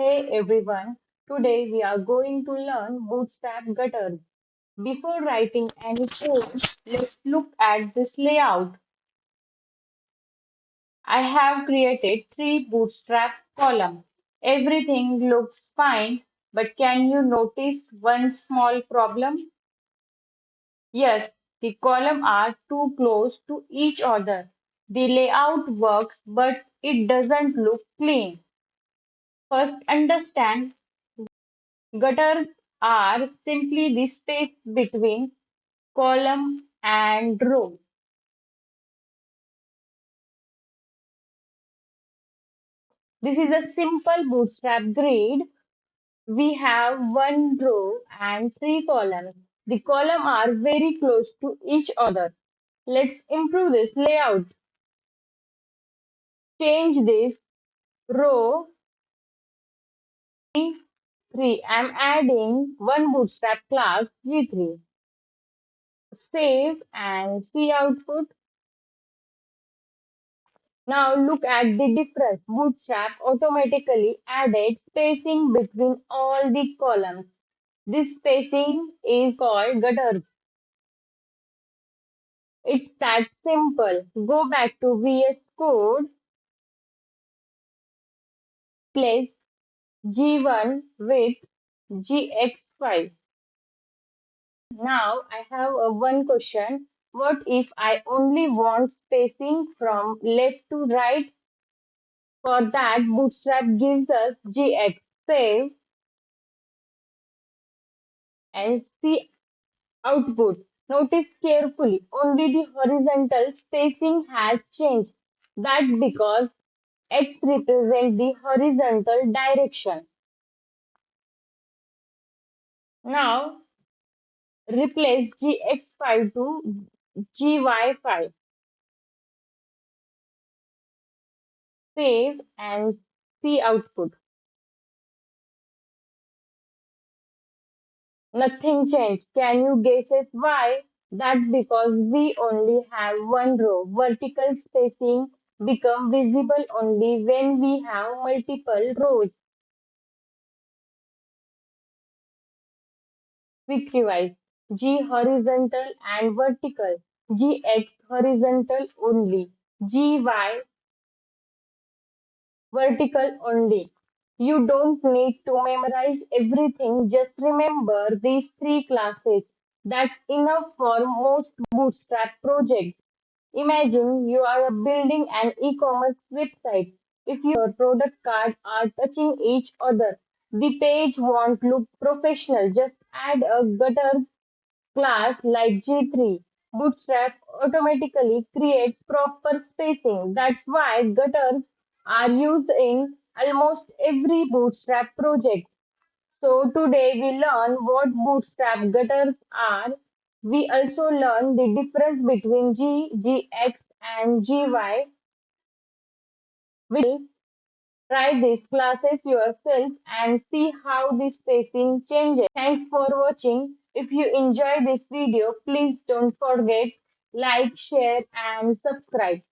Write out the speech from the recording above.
Hey everyone, today we are going to learn Bootstrap Gutters. Before writing any code, let's look at this layout. I have created three Bootstrap columns. Everything looks fine, but can you notice one small problem? Yes, the columns are too close to each other. The layout works, but it doesn't look clean. First, understand gutters are simply the space between column and row. This is a simple bootstrap grid. We have one row and three columns. The columns are very close to each other. Let's improve this layout. Change this row 3. I'm adding one bootstrap class G3. Save and see output. Now look at the difference. Bootstrap automatically added spacing between all the columns. This spacing is called gutters. It's that simple. Go back to VS Code, place G1 with GX5. Now I have one question. What if I only want spacing from left to right? For that, Bootstrap gives us GX. Save and see output. Notice carefully, only the horizontal spacing has changed. That's because X represents the horizontal direction. Now replace GX5 to GY5. Save and see output. Nothing changed. Can you guess it why? That's because we only have one row. Vertical spacing become visible only when we have multiple rows. Quick revise. G horizontal and vertical. GX horizontal only. GY vertical only. You don't need to memorize everything, just remember these three classes. That's enough for most Bootstrap projects. Imagine you are building an e-commerce website. If your product cards are touching each other, the page won't look professional. Just add a gutter class like G3. Bootstrap automatically creates proper spacing. That's why gutters are used in almost every Bootstrap project. So today we learn what Bootstrap gutters are. We also learn the difference between G, GX and GY. We'll try these classes yourself and see how the spacing changes. Thanks for watching. If you enjoyed this video, please don't forget like, share and subscribe.